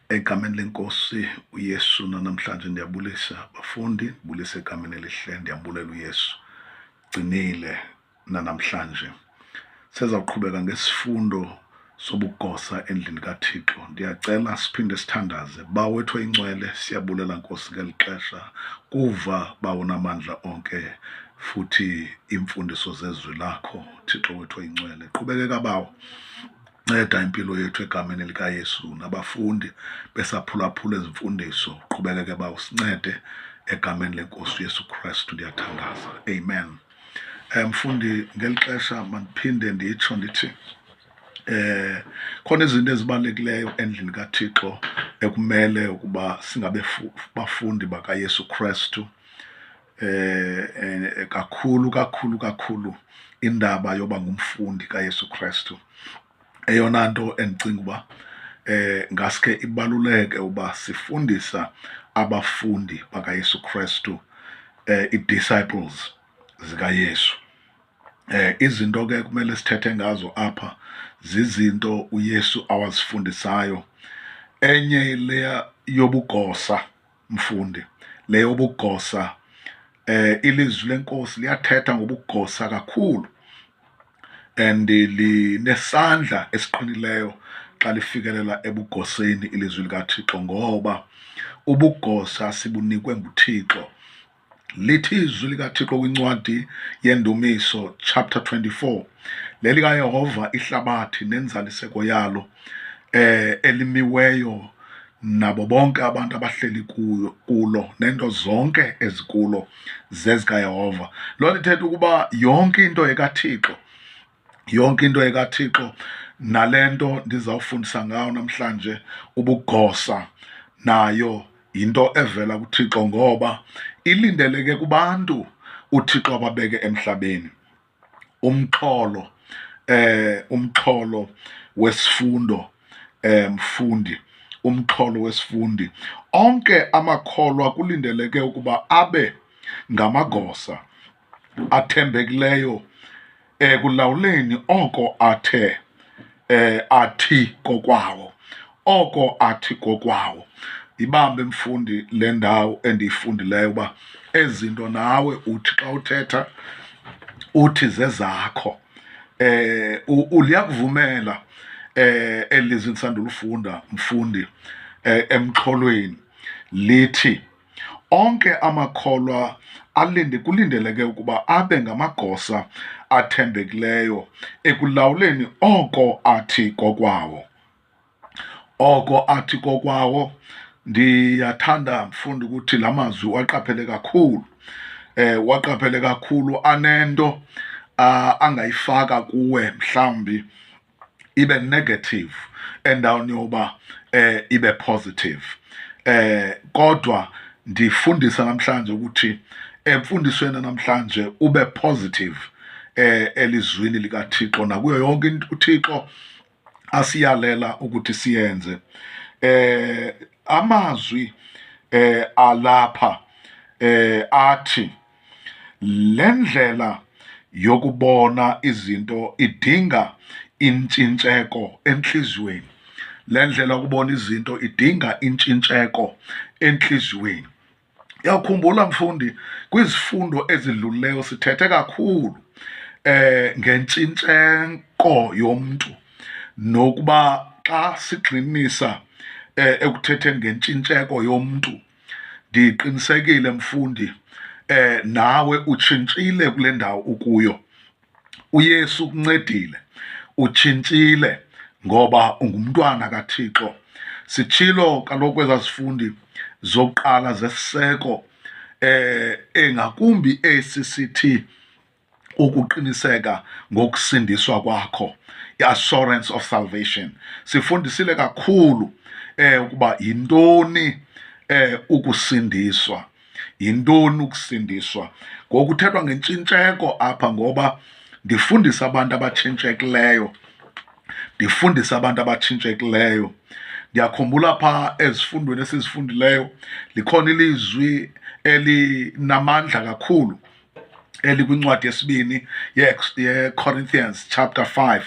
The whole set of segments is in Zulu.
Egameni lenkosi uYesu namhlanje ndiyabulisa bafundi, ndibulisa egameni elihle, ndiyambulela uYesu. Gcinile namhlanje sizawuqhubeka ngesifundo sobugosa endlini kaThixo. Ndiyacela siphinde sithandaze. Bawethu oyingcwele, siyabulela Nkosi ngeli xesha kuva bawo namandla onke futhi imfundiso zezwi lakho. Thixo wethu oyingcwele, qhubekeka bawo, nceda impilo yethu egameni likaYesu, nabafundi besaphulaphula ezimfundiso, qhubekeke bawo, sincede egameni lenkosi Yesu Kristu. Ndiyathandaza, amen. Mfundi, ngeli xesha mandiphinde nditsho ndithi khona izinto ezibalulekileyo endlini kaThixo ekumele ukuba singabe bafundi bakaYesu Kristu. Kakhulu indaba yoba ngumfundi kaYesu Kristu eyona nto endicinga uba ngaske ibaluleke uba sifundisa abafundi bakaYesu Kristu, i-disciples zikaYesu. Izinto ke kumele sithethe ngazo apha zizinto uYesu awazifundisayo. Enye leya yobugosa, mfundi, le yobugosa, ilizwi lenkosi liyathetha ngobugosa kakhulu and linesandla esiqinileyo xa lifikelela ebugoseni ilizwi likaThixo, ngoba ubugosa sibunikwe nguThixo. Lithi izwi likaThixo kwincwadi yeNdumiso chapter 24, lelikaYehova ihlabathi nenzaliseko yalo, elimiweyo nabo bonke abantu abahleli kulo, nento zonke ezikulo zezikaYehova. Loo nto ithetha ukuba yonke into ekaThixo, nale nto ndizawufundisa ngayo namhlanje, ubugosa, nayo yinto evela kuThixo, ngoba ilindeleke kubantu uThixo ababeke emhlabeni. Umxholo wesifundo, mfundi, umxholo wesifundi, onke amakholwa kulindeleke ukuba abe ngamagosa athembekileyo ekulawuleni oko athi kokwawo. Ibambe mfundi le ndawo endiyifundileyo uba ezinto nawe uthi xa uthetha uthi zezakho. Uliyakuvumela elizwi ndisandulifunda, mfundi, emxholweni lithi onke amakholwa kulindeleke ukuba abe ngamagosa athembekileyo ekulawuleni oko athi kokwawo. Ndiyathanda mfundi ukuthi la mazwi waqaphele kakhulu, anento angayifaka kuwe mhlawumbi ibe negative endaweni yoba ibe positive. Kodwa ndifundisa namhlanje ukuthi emfundisweni namhlanje ube positive elizwini likaThixo, nakuyo yonke into uThixo asiyalela ukuthi siyenze. Amazwi alapha athi le ndlela yokubona izinto idinga intshintsheko entliziyweni. Le ndlela yokubona izinto idinga intshintsheko entliziyweni. Uyakhumbula mfundi, kwizifundo ezidlulileyo sithethe kakhulu ngentshintsheko yomntu, nokuba xa sigxinisa ekuthetheni ngentshintsheko yomntu, ndiqinisekile mfundi, nawe utshintshile kule ndawo ukuyo. uYesu ukuncedile, utshintshile ngoba ungumntwana kaThixo. Sitshilo kaloku ezazifundi zokuqala zesiseko, engakumbi esi sithi ukuqiniseka ngokusindiswa kwakho, i-assurance of salvation. Sifundisile kakhulu ukuba yintoni ukusindiswa, yintoni ukusindiswa. Ngoku kuthethwa ngentshintsheko apha, ngoba ndifundisa abantu abatshintshekileyo. Ndiyakhumbula phaa ezifundweni esizifundileyo likhona ilizwi elinamandla kakhulu elikwincwadi yesibini ye-Corinthians chapter 5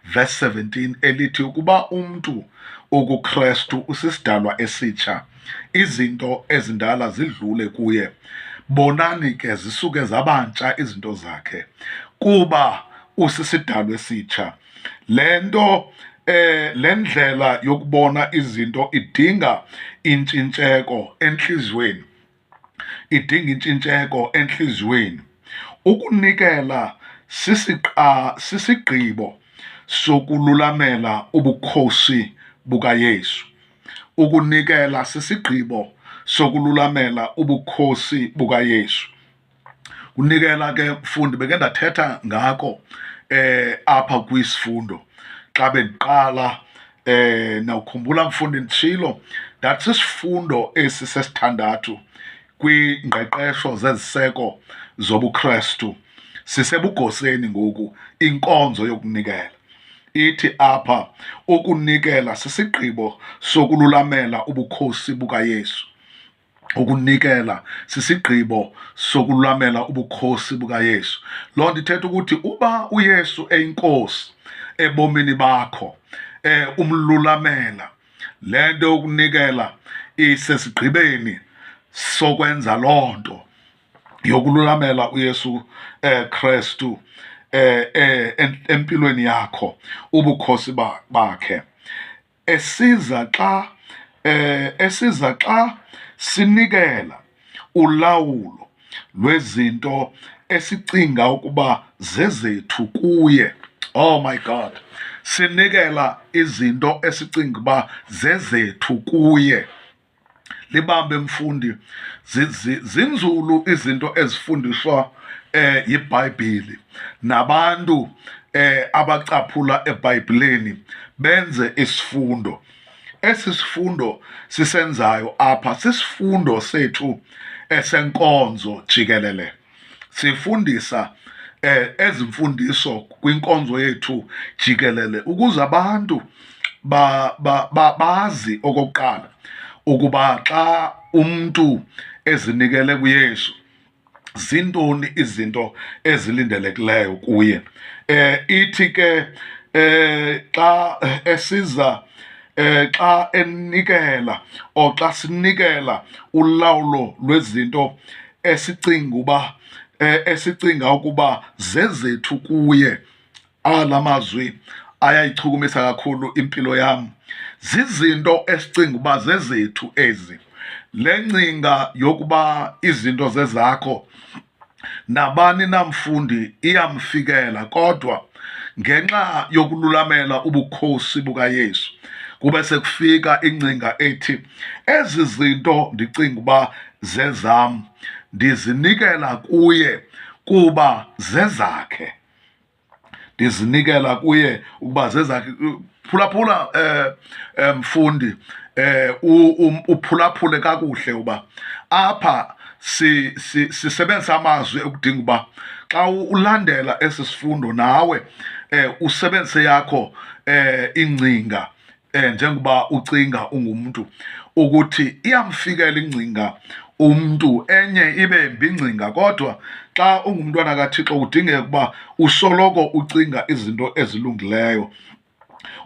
verse 17, elithi ukuba umntu ukuKristu usisidalwa esitsha, izinto ezindala zidlule kuye, bonani ke zisuke zabantsha izinto zakhe. Kuba usisidalwa esitsha, lento le ndlela yokubona izinto idinga intshintsheko enhlizweni, idinga intshintsheko enhlizweni. Ukunikela sisigqibo sokululamela ubukhosi bukaYesu. Ukunikela sisigqibo sokululamela ubukhosi bukaYesu. Unikela ke mfundi, beke ndathetha ngako apha kwisifundo xa bendiqala. Nawukhumbula mfundi, nditshilo ndathi sisifundo esi sesithandathu kwingqeqesho zeziseko zobuKristu. Sisebugoseni ngoku, inkonzo yokunikela. Ithi apha, ukunikela sisigqibo sokululamela ubukhosi bukaYesu. Ukunikela sisigqibo sokululamela ubukhosi bukaYesu. Loo nto ithetha ukuthi uba uYesu eyinkosi ebomini bakho, umlulamela, le nto yokunikela isesigqibeni sokwenza loo nto yokululamela uYesu Kristu empilweni yakho, ubukhosi bakhe. Esiza xa sinikela ulawulo lwezinto esicinga ukuba zezethu kuye. Oh my God, sinikela izinto esicinga uba zezethu kuye. Libambe mfundi, zinzulu izinto ezifundiswa yiBhayibhile, nabantu abacaphula eBhayibhileni benze isifundo. Esi sifundo sisenzayo apha sisifundo sethu esenkonzo jikelele. Sifundisa ezimfundiso kwinkonzo yethu jikelele ukuze abantu bazi okokuqala ukuba xa umntu ezinikele kuYesu, zintoni izinto ezilindelekileyo kuye. Ithi ke xa enikela or xa sinikela ulawulo lwezinto esicinga ukuba zezethu kuye. La mazwi ayayichukumisa kakhulu impilo yam. Zizinto esicinga uba zezethu ezi. Le ngcinga yokuba izinto zezakho, nabani na mfundi iyamfikela, kodwa ngenxa yokululamela ubukhosi bukaYesu kube sekufika ingcinga ethi ezi zinto ndicinga uba zezam ndizinikela kuye kuba zezakhe. Ndizinikela kuye ukuba zezakhe. Phulaphula mfundi, uphulaphule kakuhle uba apha sisebenzisa amazwi ekudinga uba xa ulandela esi sifundo nawe usebenzise yakho ingcinga, njengoba ucinga ungumntu, ukuthi iyamfikela ingcinga umntu, enye ibe mbingcinga. Kodwa xa ungumntwana kaThixo kudingeka ukuba usoloko ucinga izinto ezilungileyo,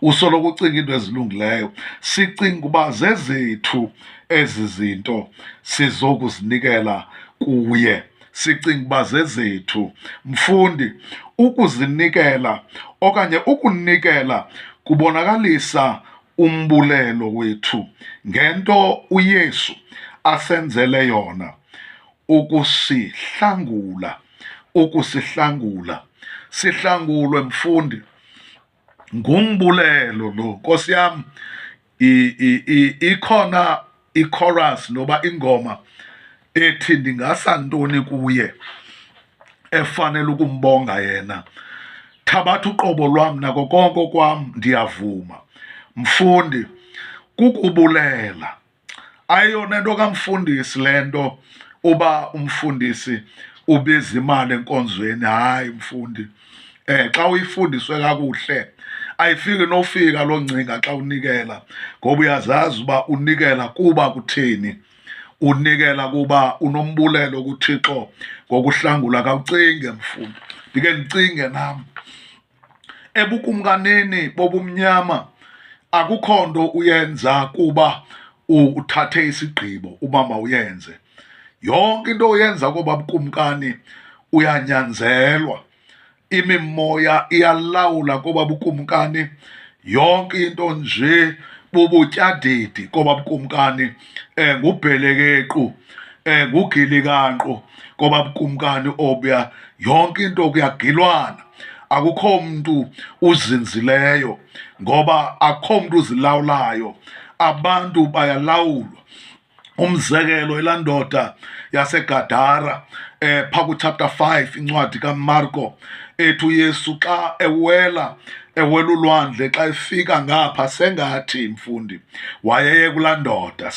usoloko ucinga into ezilungileyo. Sicinga uba zezethu ezi zinto sizokuzinikela kuye, sicinga uba zezethu. Mfundi, ukuzinikela okanye ukunikela kubonakalisa umbulelo wethu ngento uYesu asenzele yona, ukusihlangula. Sihlangulwe mfundi, ngumbulelo lo. Nkosi yam, ikhona i-chorus noba ingoma ethi ndingasa ntoni kuye efanele ukumbonga yena. Thabatha uqobo lwam nako konke okwam ndiyavuma. Mfundi, kukubulela. Ayiyona nto kamfundisi le nto uba umfundisi ubiza imali enkonzweni. Hayi mfundi, xa uyifundiswe kakuhle ayifiki nofika loo ngcinga xa unikela, ngoba uyazazi uba unikela kuba kutheni. Unikela kuba unombulelo kuThixo ngokuhlangula. Kawucinge mfundi, ndike ndicinge nam ebukumkanini bobumnyama akukho nto uyenza kuba uthathe isigqibo uba mawuyenze. Yonke into oyenza koba bukumkani uyanyanzelwa. Imimoya iyalawula koba bukumkani. Yonke into nje bubutyadidi koba bukumkani, ngubhelekequ, ngugilikanqu koba bukumkani obuya. Yonke into kuyagilwana. Akukho mntu uzinzileyo ngoba akukho mntu uzilawulayo, abantu bayalawulwa. Umzekelo, ilaa ndoda yaseGadara, phaa kuchapter 5 incwadi kaMarko, ethi uYesu xa ewela ulwandle, xa efika ngapha sengathi mfundi wayeye kulaa ndoda,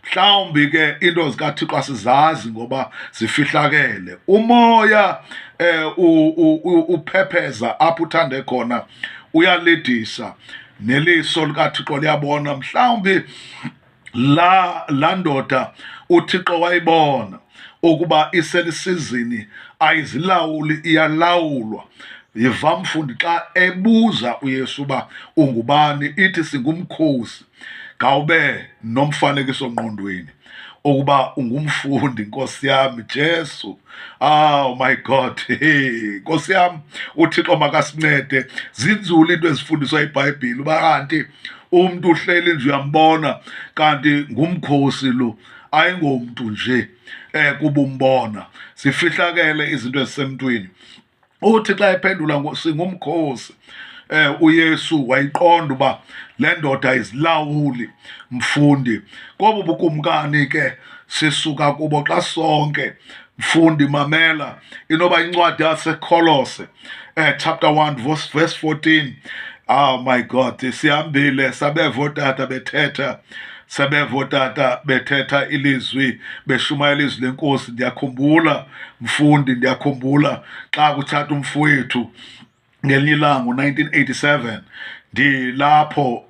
mhlawumbi ke into zikaThixo asizazi ngoba zifihlakele. Umoya uphepheza apho uthande khona, uyalidisa, neliso likaThixo liyabona. Mhlawumbi laa ndoda uThixo wayibona ukuba iselisizini ayizilawuli, iyalawulwa. Yiva mfundi xa ebuza uYesu uba ungubani, ithi singumkhosi. Ngawube nomfanekiso ngqondweni ukuba ungumfundi, Nkosi yami Jesu. Oh my God, Nkosi yami, uThixo makasincede. Zinzulu into ezifundiswa iBhayibhile uba kanti umntu uhleli nje uyambona, kanti ngumkhosi lo, ayingomntu nje kuba umbona. Zifihlakele izinto ezisemntwini. Uthi xa ephendula singumkhosi, uYesu wayiqonda uba le ndoda ayizilawuli mfundi. Kobu bukumkani ke sisuka kubo xa sonke. Mfundi mamela, inoba incwadi yaseKolose chapter 1 verse 14. Oh my God, sihambile sabeva ootata bethetha ilizwi, beshumayela ilizwi lenkosi. Ndiyakhumbula mfundi, xa kutshata umfowethu ngelinye ilanga ngo-1987, ndilapho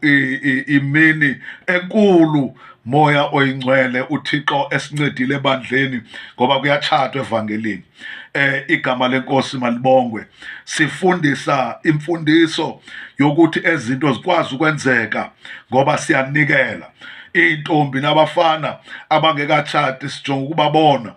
imini enkulu, moya oyingcwele, uThixo esincedile ebandleni ngoba kuyatshatwa evangelini. Igama lenkosi malibongwe. Sifundisa imfundiso yokuthi ezinto zikwazi ukwenzeka ngoba siyanikela. Iintombi nabafana abangekatshati sijonga ukubabona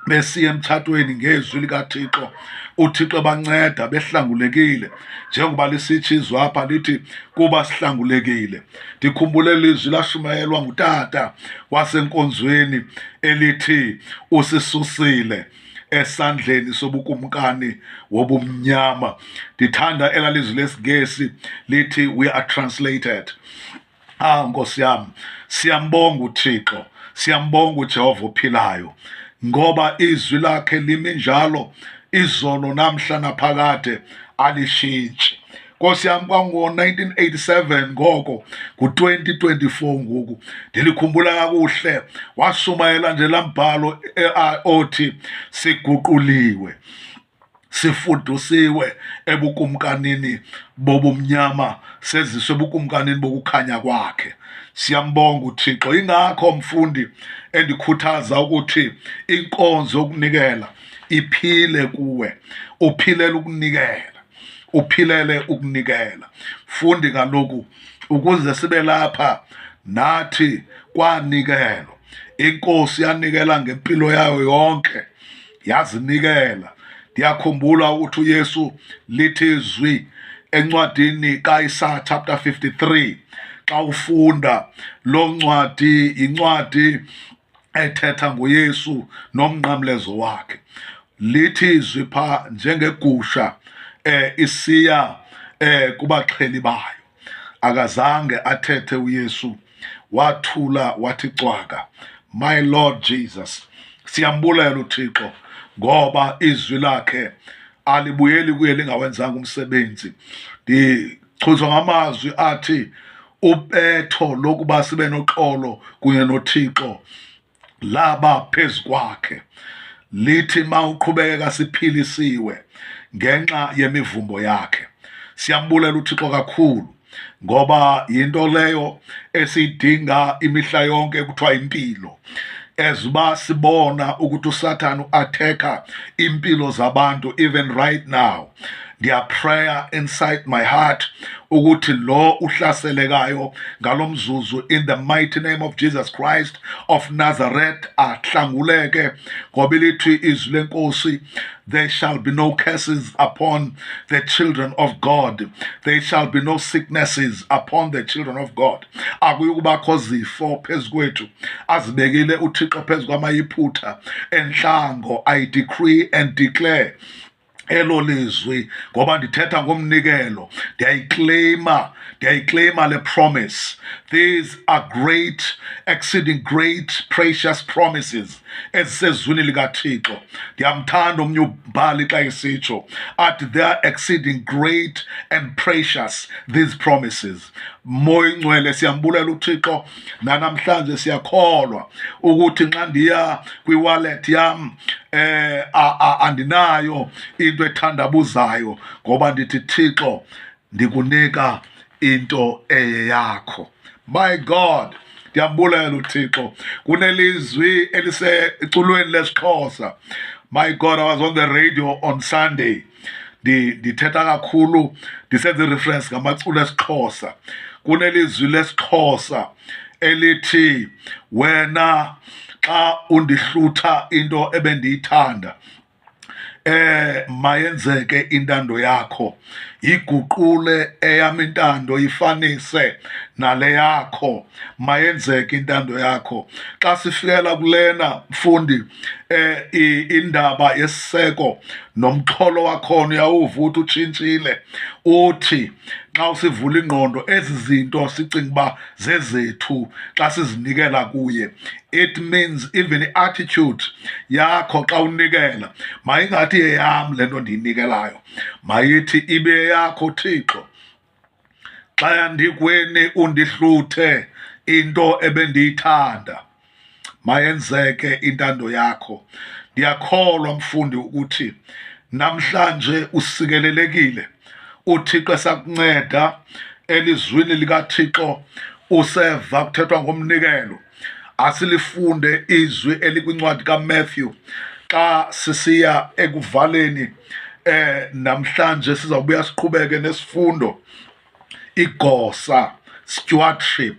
besiya emtshatweni ngezwi likaThixo, uThixo banceda behlangulekile, njengoba lisitsho izwi apha lithi kuba sihlangulekile. Ndikhumbule lizwi lashumayelwa ngutata wasenkonzweni elithi usisusile esandleni sobukumkani wobumnyama. Ndithanda ela lizwi lesiNgesi lithi we are translated. Nkosi yami, siyambonga uThixo, siyambonga uJehova ophilayo, ngoba izwi lakhe limi njalo, izolo namhla naphakade, alishintshi. Nkosi yami, kwango-1987 ngoko, ngu-2024 ngoku, ndilikhumbula kakuhle, washumayela nje laa mbhalo othi siguquliwe, sifudusiwe ebukumkanini bobumnyama, seziswe ebukumkanini bokukhanya kwakhe. Siyambonga uThixo. Ingakho mfundi endikhuthaza ukuthi inkonzo yokunikela iphile kuwe, uphilele ukunikela. Fundi, kaloku ukuze sibe lapha nathi kwanikelwa. Inkosi yanikela ngempilo yayo yonke, yazinikela. Ndiyakhumbula ukuthi uYesu lithi izwi encwadini kaIsaya chapter 53, xa ufunda lo ncwadi, yincwadi ethetha ngoYesu nomnqamlezo wakhe. Lithi izwi pha njengegusha isiya kubaxheli bayo. Akazange athethe uYesu, wathula wathi cwaka. My Lord Jesus, siyambulela uThixo ngoba izwi lakhe alibuyeli kuye lingawenzanga umsebenzi. Ndichuzwa ngamazwi athi ubetho lokuba sibe noxolo kunye noThixo laba phezu kwakhe. Lithi ma uqhubekeka siphilisiwe ngenxa yemivumbo yakhe. Siyambulela uThixo kakhulu ngoba yinto leyo esiyidinga imihla yonke, kuthiwa impilo. Ezuba sibona ukuthi uSathane uatheka impilo zabantu even right now, their prayer inside my heart ukuthi lo uhlaselekayo ngalomzuzu in the mighty name of Jesus Christ of Nazareth ahlanguleke ngoba lithi izwi lenkosi there shall be no curses upon the children of God. There shall be no sicknesses upon the children of God. Akuyukubakho zifo phezu kwethu azibekile uThixo phezu kwamayiphutha enhlango. I decree and declare elo lizwi ngoba ndithetha ngomnikelo, ndiyayiclaima le promise. These are great, exceeding great, precious promises ezisezwini likaThixo. Ndiyamthanda omnye umbhali xa esitsho athi they are exceeding great and precious these promises. Moya ingcwele siyambulela uThixo nanamhlanje siyakholwa ukuthi nxa ndiya kwi-wallet yam andinayo into ethandabuzayo ngoba ndithi Thixo ndikunika into eyeyakho. My God, ndiyambulela uThixo. Kunelizwi eliseculweni lesiXhosa. My God, I was on the radio on Sunday. Ndithetha kakhulu ndisenze reference ngamaculo esiXhosa. Kunelizwi lesiXhosa elithi wena xa undihlutha into ebendiyithanda mayenzeke intando yakho, iguqule eyam intando ifanise nale yakho, mayenzeke intando yakho. Xa sifikela kulena mfundi indaba yesiseko nomxholo wakhona uyawuva ukuthi utshintshile, uthi xa usivula ingqondo ezi zinto sicinga uba zezethu xa sizinikela kuye. It means even attitude yakho xa unikela mayingathi yeyam le nto ndiyinikelayo, mayithi ibe yakho Thixo. Xa ndikweni undihluthe into ebendiyithanda, mayenzeke intando yakho. Ndiyakholwa mfundi ukuthi namhlanje usikelelekile, uThixo esakunceda elizwini likaThixo useva kuthethwa ngomnikelo. Asilifunde izwi elikwincwadi kaMatthew xa sisiya ekuvaleni. Namhlanje sizawubuya siqhubeke nesifundo igosa, stewardship.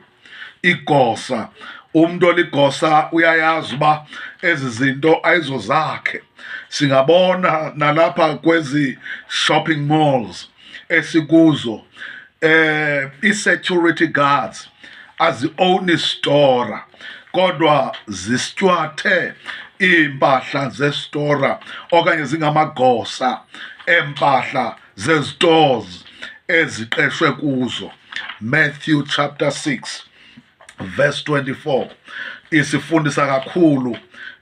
Igosa, umuntu oligosa uyayazi uba ezi zinto ayizo zakhe. Singabona nalapha kwezi shopping malls esikuzo i-security guards azi-own istora kodwa zistewarte impahla zestora okanye zingamagosa empahla zezitores eziqeshwe kuzo. Matthew chapter 6 verse 24 isifundisa kakhulu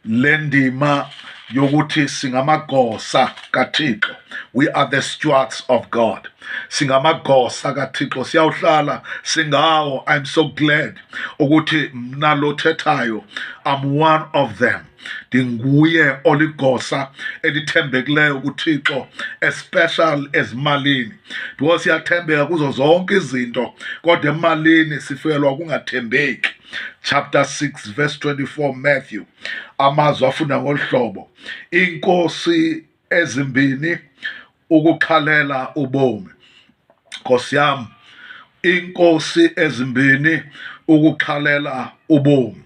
le ndima yokuthi singamagosa kaThixo. We are the stewards of God. Singamagosa kaThixo, siyawuhlala singawo. I'm so glad ukuthi mna lo thethayo I'm one of them. Ndinguye oligosa elithembekileyo kuThixo, especially ezimalini, because siyathembeka kuzo zonke izinto kodwa emalini sifelwa kungathembeki. Chapter 6 verse 24 Matthew, amazwi afunda ngolhlobo, inkosi ezimbini ukukhalela ubomi. Nkosi yami, inkosi ezimbini ukukhalela ubomi.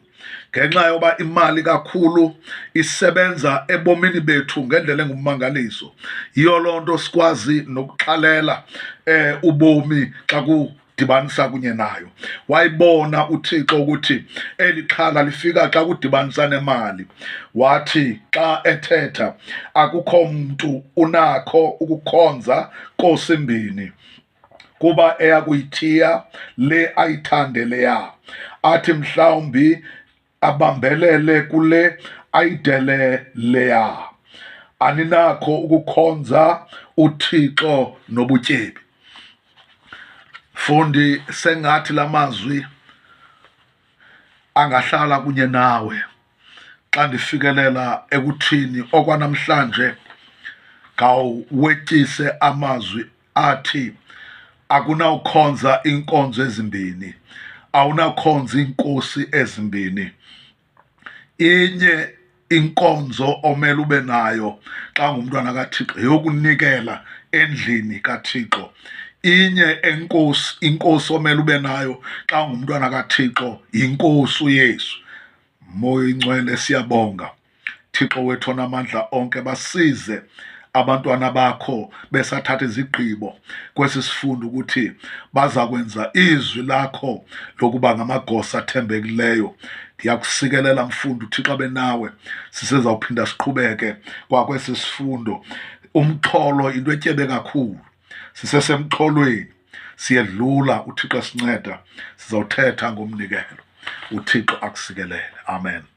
Ngenxa yoba imali kakhulu isebenza ebomini bethu ngendlela engumangaliso, yiyo loo nto sikwazi nokukhalela ubomi xa kudibanisa kunye nayo. Wayibona uThixo ukuthi eli xhala lifika xa kudibanisa nemali. Wathi xa ethetha akukho mntu unakho ukukhonza nkosi mbini kuba eyakuyithiya le ayithande leya. Athi mhlawumbi abambelele kule ayidele leya. Aninakho ukukhonza uThixo nobutyebi. Fundi, sengathi lamazwi angahlala kunye nawe xa ndifikelela ekuthini okwanamhlanje ngawuwetyise amazwi athi akunawukhonza inkonzo ezimbini, awunakhonza inkosi ezimbini. Inye inkonzo omele ube nayo xa ngumntwana kaThixo yokunikela endlini kaThixo. Inye inkosi omele ube nayo xa ungumntwana kaThixo, yinkosi uYesu. Moya Ingcwele, siyabonga Thixo wethu onamandla onke, basize abantwana bakho besathatha izigqibo kwesi sifundo ukuthi baza kwenza izwi lakho lokuba ngamagosa athembekileyo. Ndiyakusikelela mfundo Thixo abe nawe, sisezawuphinda siqhubeke kwakwesi sifundo. Umxholo into etyebe kakhulu, sisesemxholweni, siyedlula. uThixo esinceda, sizawuthetha ngomnikelo. uThixo akusikelele. Amen.